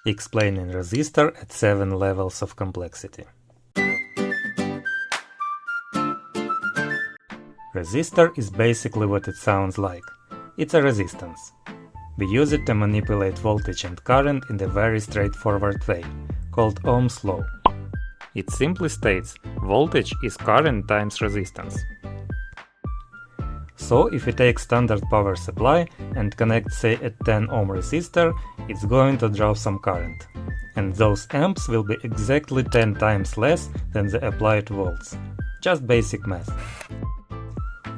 explaining resistor at 7 levels of complexity. Resistor is basically what it sounds like. It's a resistance. We use it to manipulate voltage and current in a very straightforward way, called Ohm's law. It simply states voltage is current times resistance. So if we take standard power supply and connect say a 10 ohm resistor, it's going to draw some current. And those amps will be exactly 10 times less than the applied volts. Just basic math.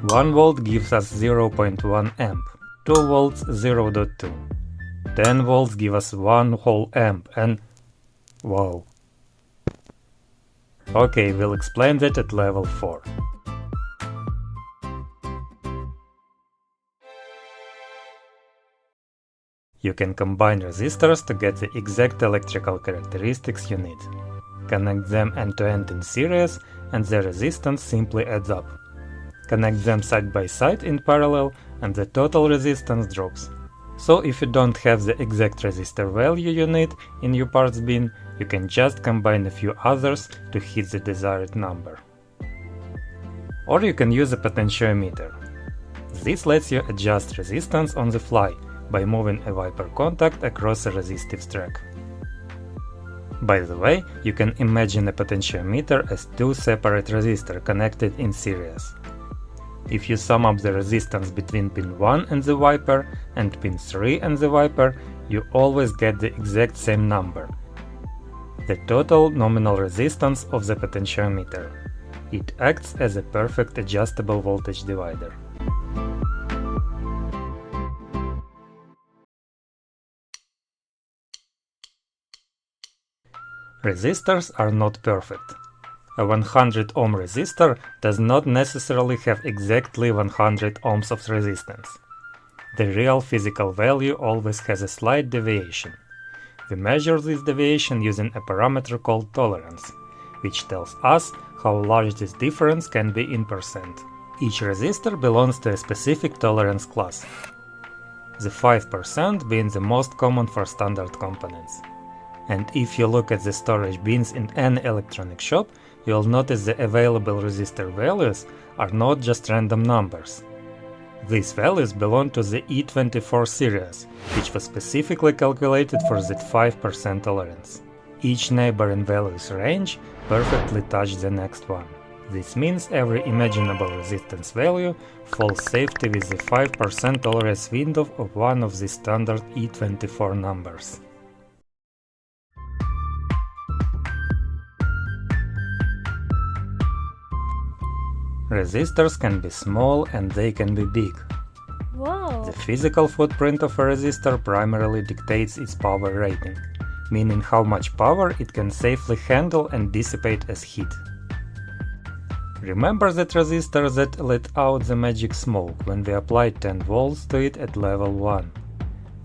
1 volt gives us 0.1 amp, 2 volts 0.2. 10 volts give us 1 whole amp and... wow. Okay, we'll explain that at level 4. You can combine resistors to get the exact electrical characteristics you need. Connect them end-to-end in series and the resistance simply adds up. Connect them side by side in parallel and the total resistance drops. So if you don't have the exact resistor value you need in your parts bin, you can just combine a few others to hit the desired number. Or you can use a potentiometer. This lets you adjust resistance on the fly by moving a wiper contact across a resistive track. By the way, you can imagine a potentiometer as two separate resistors connected in series. If you sum up the resistance between pin 1 and the wiper and pin 3 and the wiper, you always get the exact same number, the total nominal resistance of the potentiometer. It acts as a perfect adjustable voltage divider. Resistors are not perfect. A 100 ohm resistor does not necessarily have exactly 100 ohms of resistance. The real physical value always has a slight deviation. We measure this deviation using a parameter called tolerance, which tells us how large this difference can be in percent. Each resistor belongs to a specific tolerance class, the 5% being the most common for standard components. And if you look at the storage bins in any electronic shop, you'll notice the available resistor values are not just random numbers. These values belong to the E24 series, which was specifically calculated for that 5% tolerance. Each neighboring values range perfectly touch the next one. This means every imaginable resistance value falls safely with the 5% tolerance window of one of the standard E24 numbers. Resistors can be small and they can be big. Whoa. The physical footprint of a resistor primarily dictates its power rating, meaning how much power it can safely handle and dissipate as heat. Remember that resistor that let out the magic smoke when we applied 10 volts to it at level 1.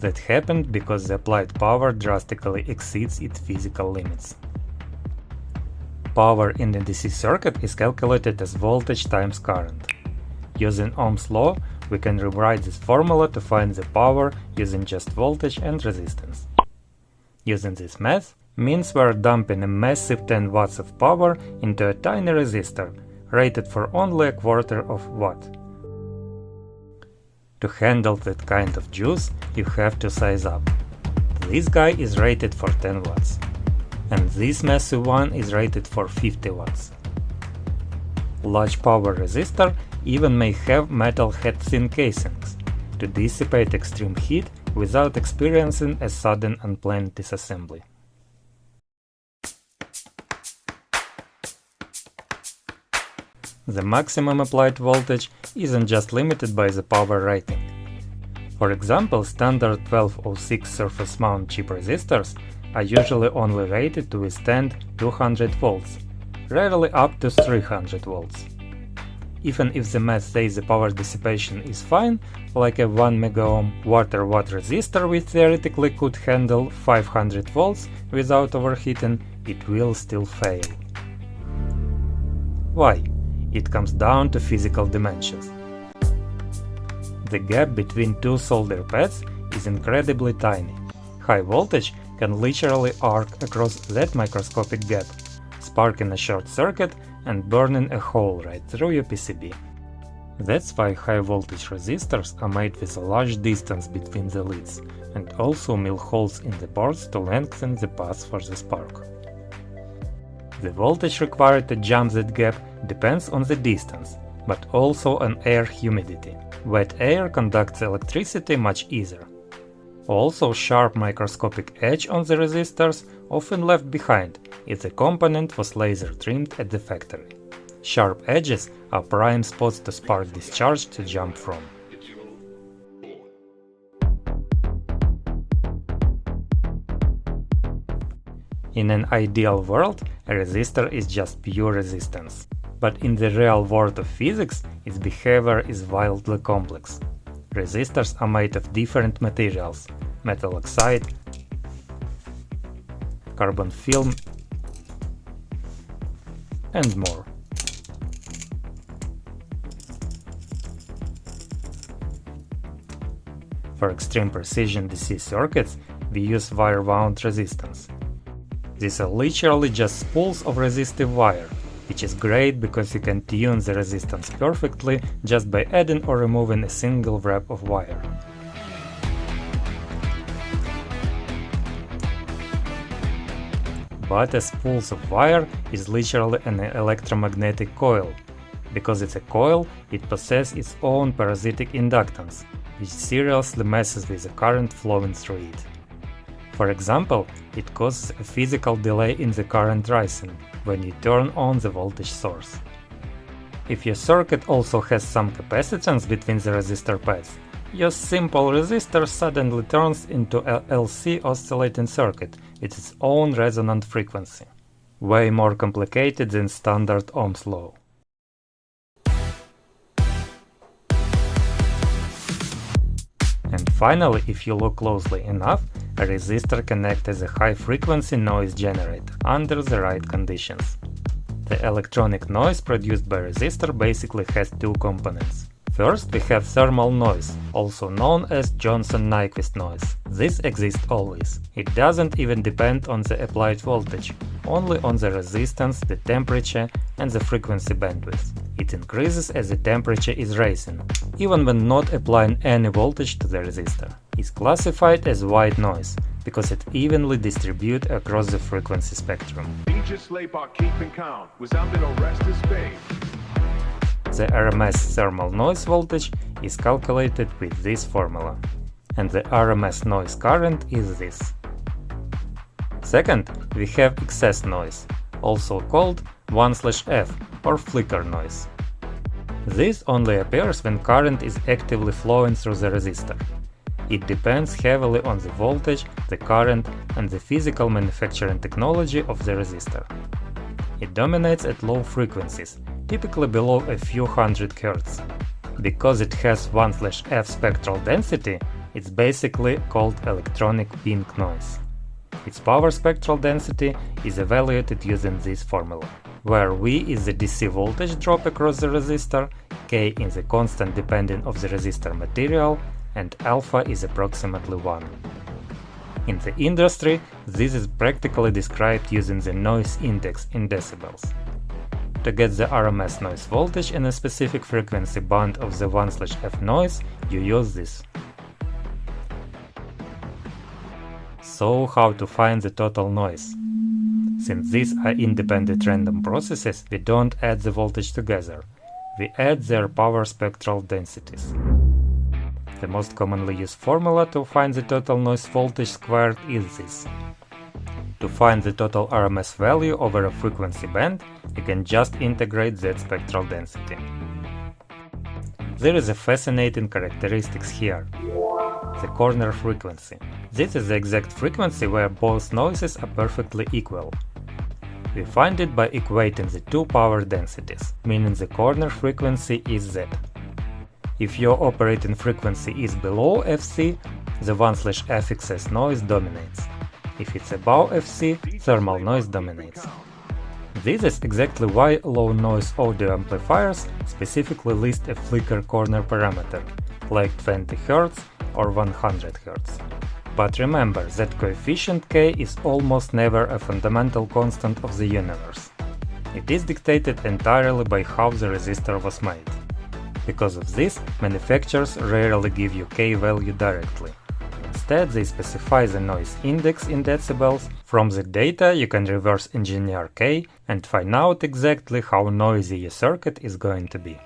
That happened because the applied power drastically exceeds its physical limits. Power in the DC circuit is calculated as voltage times current. Using Ohm's law, we can rewrite this formula to find the power using just voltage and resistance. Using this math means we're dumping a massive 10 watts of power into a tiny resistor, rated for only a quarter of watt. To handle that kind of juice, you have to size up. This guy is rated for 10 watts. And this massive one is rated for 50 watts. Large power resistor even may have metal heat-sink casings to dissipate extreme heat without experiencing a sudden unplanned disassembly. The maximum applied voltage isn't just limited by the power rating. For example, standard 1206 surface mount chip resistors are usually only rated to withstand 200 volts, rarely up to 300 volts. Even if the math says the power dissipation is fine, like a 1 megaohm watt resistor we theoretically could handle 500 volts without overheating, it will still fail. Why? It comes down to physical dimensions. The gap between two solder pads is incredibly tiny. High voltage can literally arc across that microscopic gap, sparking a short circuit and burning a hole right through your PCB. That's why high-voltage resistors are made with a large distance between the leads, and also mill holes in the boards to lengthen the path for the spark. The voltage required to jump that gap depends on the distance, but also on air humidity. Wet air conducts electricity much easier. Also, sharp microscopic edge on the resistors often left behind if the component was laser trimmed at the factory. Sharp edges are prime spots to spark discharge to jump from. In an ideal world, a resistor is just pure resistance. But in the real world of physics, its behavior is wildly complex. Resistors are made of different materials: metal oxide, carbon film, and more. For extreme precision DC circuits, we use wire-wound resistance. These are literally just spools of resistive wire, which is great because you can tune the resistance perfectly just by adding or removing a single wrap of wire. But a spool of wire is literally an electromagnetic coil. Because it's a coil, it possesses its own parasitic inductance, which seriously messes with the current flowing through it. For example, it causes a physical delay in the current rising when you turn on the voltage source. If your circuit also has some capacitance between the resistor pads, your simple resistor suddenly turns into a LC oscillating circuit with its own resonant frequency. Way more complicated than standard Ohm's law. And finally, if you look closely enough, a resistor can act as a high-frequency noise generator under the right conditions. The electronic noise produced by resistor basically has two components. First, we have thermal noise, also known as Johnson-Nyquist noise. This exists always. It doesn't even depend on the applied voltage, only on the resistance, the temperature, and the frequency bandwidth. It increases as the temperature is rising, even when not applying any voltage to the resistor. It's classified as white noise, because it evenly distributes across the frequency spectrum. The RMS thermal noise voltage is calculated with this formula, and the RMS noise current is this. Second, we have excess noise, also called 1/F or flicker noise. This only appears when current is actively flowing through the resistor. It depends heavily on the voltage, the current, and the physical manufacturing technology of the resistor. It dominates at low frequencies, typically below a few hundred Hz. Because it has 1/F spectral density, it's basically called electronic pink noise. Its power spectral density is evaluated using this formula, where V is the DC voltage drop across the resistor, K is the constant depending of the resistor material, and alpha is approximately 1. In the industry, this is practically described using the noise index in decibels. To get the RMS noise voltage in a specific frequency band of the 1/F noise, you use this. So how to find the total noise? Since these are independent random processes, we don't add the voltage together. We add their power spectral densities. The most commonly used formula to find the total noise voltage squared is this. To find the total RMS value over a frequency band, you can just integrate that spectral density. There is a fascinating characteristic here: the corner frequency. This is the exact frequency where both noises are perfectly equal. We find it by equating the two power densities, meaning the corner frequency is Z. If your operating frequency is below Fc, the 1/F excess noise dominates. If it's above Fc, thermal noise dominates. This is exactly why low-noise audio amplifiers specifically list a flicker corner parameter, like 20 Hz or 100 Hz. But remember that coefficient k is almost never a fundamental constant of the universe. It is dictated entirely by how the resistor was made. Because of this, manufacturers rarely give you k value directly. Instead, they specify the noise index in decibels. From the data, you can reverse engineer k and find out exactly how noisy your circuit is going to be.